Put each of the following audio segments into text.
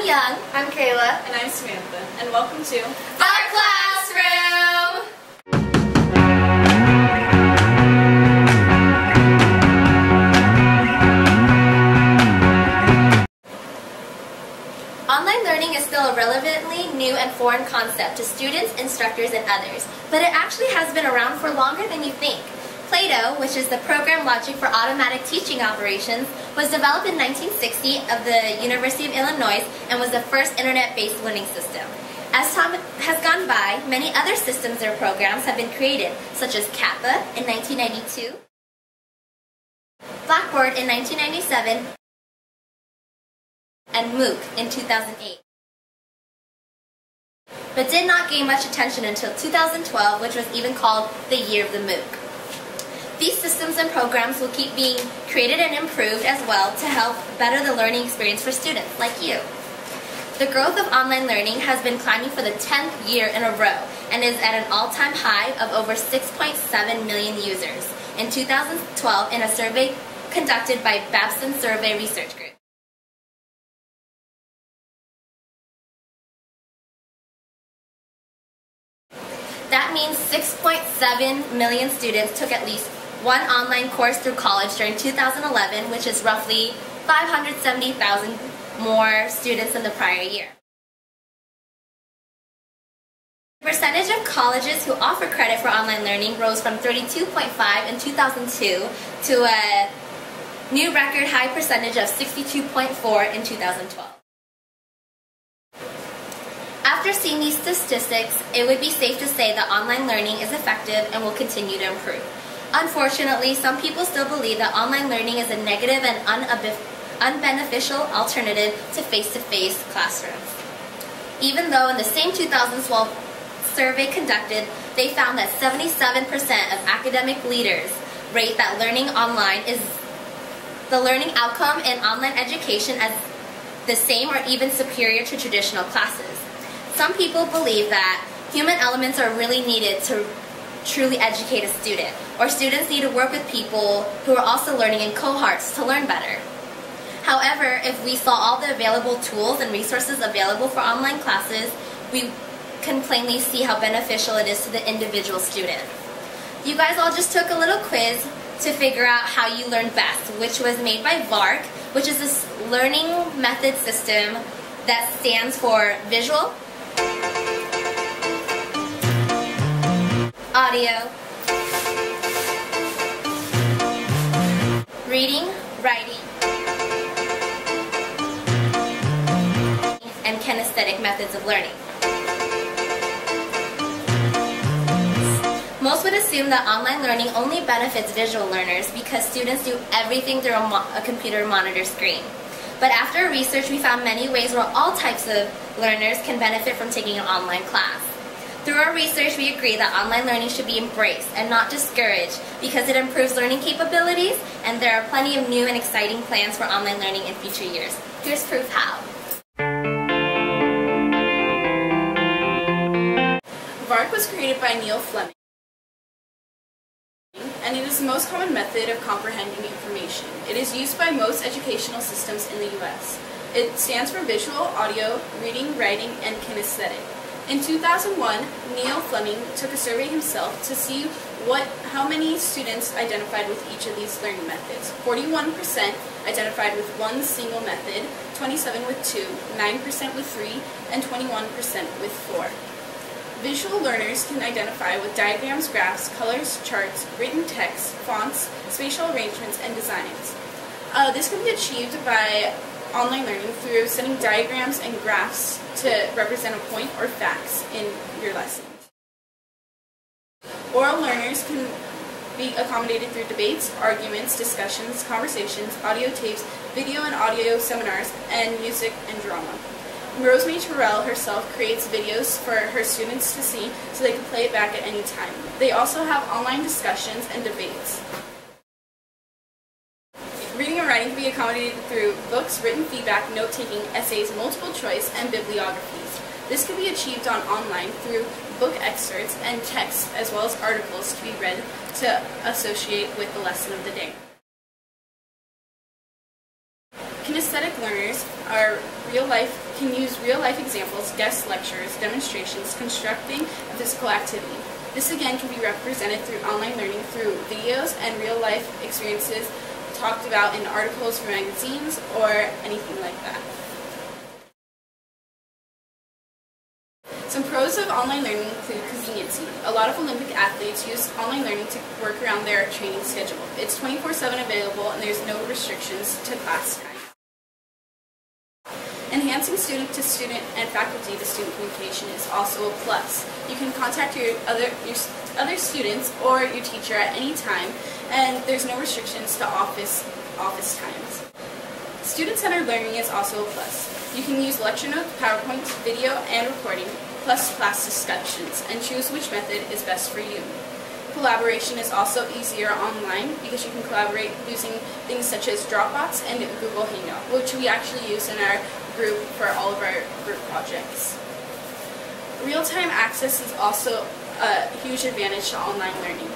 Young. I'm Kayla. And I'm Samantha. And welcome to Our Classroom! Online learning is still a relevantly new and foreign concept to students, instructors, and others, but it actually has been around for longer than you think. Plato, which is the program logic for automatic teaching operations, was developed in 1960 of the University of Illinois and was the first internet-based learning system. As time has gone by, many other systems or programs have been created, such as Kappa in 1992, Blackboard in 1997, and MOOC in 2008. But did not gain much attention until 2012, which was even called the Year of the MOOC. These systems and programs will keep being created and improved as well to help better the learning experience for students like you. The growth of online learning has been climbing for the 10th year in a row and is at an all-time high of over 6.7 million users in 2012 in a survey conducted by Babson Survey Research Group. That means 6.7 million students took at least one online course through college during 2011, which is roughly 570,000 more students than the prior year. The percentage of colleges who offer credit for online learning rose from 32.5% in 2002 to a new record high percentage of 62.4% in 2012. After seeing these statistics, it would be safe to say that online learning is effective and will continue to improve. Unfortunately, some people still believe that online learning is a negative and unbeneficial alternative to face-to-face classrooms. Even though in the same 2012 survey conducted, they found that 77% of academic leaders rate that learning online is the learning outcome in online education as the same or even superior to traditional classes. Some people believe that human elements are really needed to truly educate a student, or students need to work with people who are also learning in cohorts to learn better. However, if we saw all the available tools and resources available for online classes, we can plainly see how beneficial it is to the individual student. You guys all just took a little quiz to figure out how you learn best, which was made by VARK, which is this learning method system that stands for visual, audio, reading, writing, and kinesthetic methods of learning. Most would assume that online learning only benefits visual learners because students do everything through a computer monitor screen. But after research, we found many ways where all types of learners can benefit from taking an online class. Through our research, we agree that online learning should be embraced and not discouraged because it improves learning capabilities, and there are plenty of new and exciting plans for online learning in future years. Here's proof how. VARK was created by Neil Fleming, and it is the most common method of comprehending information. It is used by most educational systems in the U.S. It stands for visual, audio, reading, writing, and kinesthetic. In 2001, Neil Fleming took a survey himself to see how many students identified with each of these learning methods. 41% identified with one single method, 27% with two, 9% with three, and 21% with four. Visual learners can identify with diagrams, graphs, colors, charts, written text, fonts, spatial arrangements, and designs. This can be achieved by online learning through setting diagrams and graphs to represent a point or facts in your lessons. Oral learners can be accommodated through debates, arguments, discussions, conversations, audio tapes, video and audio seminars, and music and drama. Rosemary Terrell herself creates videos for her students to see so they can play it back at any time. They also have online discussions and debates. Reading and writing can be accommodated through books, written feedback, note-taking, essays, multiple choice, and bibliographies. This can be achieved online through book excerpts and text, as well as articles to be read to associate with the lesson of the day. Kinesthetic learners are use real-life examples, guest lectures, demonstrations, constructing a physical activity. This again can be represented through online learning through videos and real-life experiences talked about in articles from magazines or anything like that. Some pros of online learning include conveniency. A lot of Olympic athletes use online learning to work around their training schedule. It's 24/7 available and there's no restrictions to class time. Enhancing student-to-student and faculty-to-student communication is also a plus. You can contact your other students or your teacher at any time, and there's no restrictions to office times. Student-centered learning is also a plus. You can use lecture notes, PowerPoint, video, and recording, plus class discussions, and choose which method is best for you. Collaboration is also easier online because you can collaborate using things such as Dropbox and Google Hangout, which we actually use in our group for all of our group projects. Real-time access is also a huge advantage to online learning.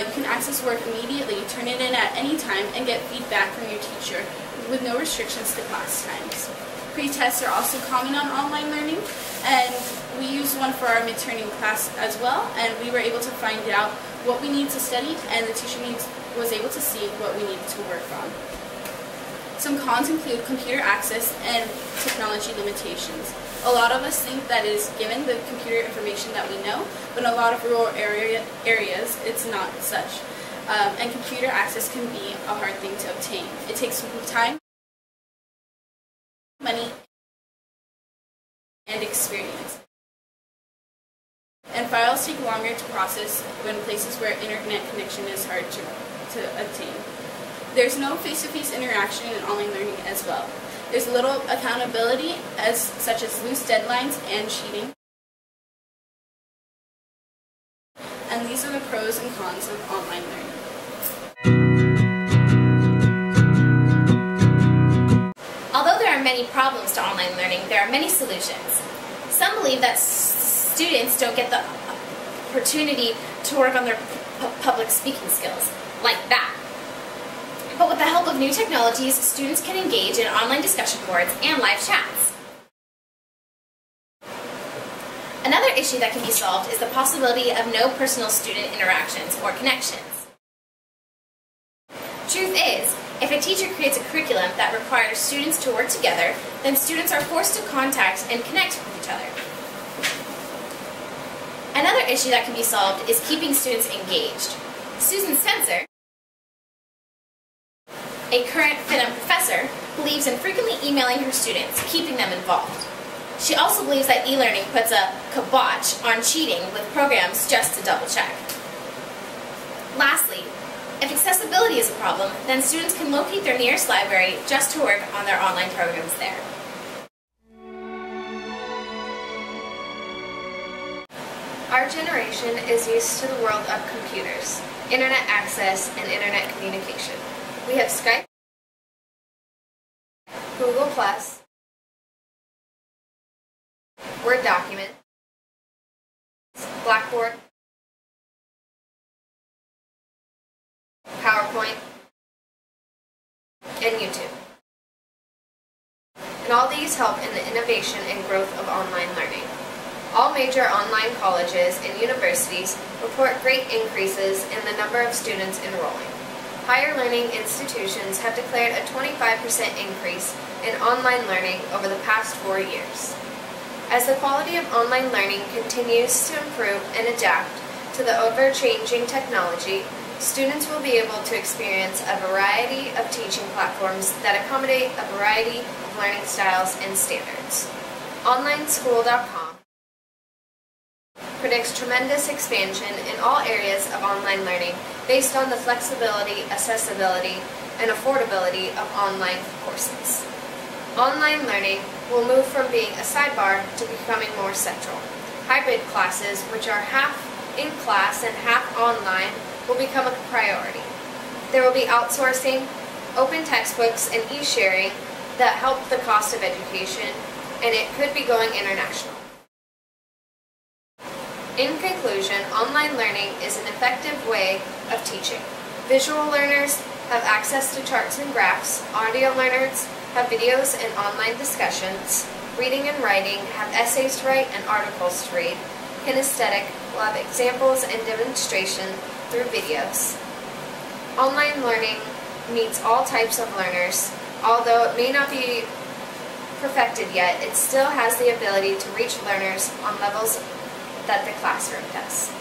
You can access work immediately, turn it in at any time, and get feedback from your teacher with no restrictions to class times. Pre-tests are also common on online learning, and we use one for our mid-terming class as well, and we were able to find out what we need to study, and the teacher was able to see what we needed to work on. Some cons include computer access and technology limitations. A lot of us think that it is given the computer information that we know, but in a lot of rural areas it's not such. And computer access can be a hard thing to obtain. It takes time, money, and experience. And files take longer to process when places where internet connection is hard to obtain. There's no face-to-face interaction in online learning as well. There's little accountability, such as loose deadlines and cheating. And these are the pros and cons of online learning. Although there are many problems to online learning, there are many solutions. Some believe that students don't get the opportunity to work on their public speaking skills, like that. But with the help of new technologies, students can engage in online discussion boards and live chats. Another issue that can be solved is the possibility of no personal student interactions or connections. Truth is, if a teacher creates a curriculum that requires students to work together, then students are forced to contact and connect with each other. Another issue that can be solved is keeping students engaged. Susan Spencer, a current FINM professor, believes in frequently emailing her students, keeping them involved. She also believes that e-learning puts a kibosh on cheating with programs just to double-check. Lastly, if accessibility is a problem, then students can locate their nearest library just to work on their online programs there. Our generation is used to the world of computers, internet access, and internet communication. We have Skype, Google+, Word document, Blackboard, PowerPoint, and YouTube. And all these help in the innovation and growth of online learning. All major online colleges and universities report great increases in the number of students enrolling. Higher learning institutions have declared a 25% increase in online learning over the past 4 years. As the quality of online learning continues to improve and adapt to the ever-changing technology, students will be able to experience a variety of teaching platforms that accommodate a variety of learning styles and standards. OnlineSchool.com predicts tremendous expansion in all areas of online learning based on the flexibility, accessibility, and affordability of online courses. Online learning will move from being a sidebar to becoming more central. Hybrid classes, which are half in class and half online, will become a priority. There will be outsourcing, open textbooks, and e-sharing that help the cost of education, and it could be going international. In conclusion, online learning is an effective way of teaching. Visual learners have access to charts and graphs, audio learners have videos and online discussions. Reading and writing have essays to write and articles to read. Kinesthetic will have examples and demonstration through videos. Online learning meets all types of learners. Although it may not be perfected yet, it still has the ability to reach learners on levels that the classroom does.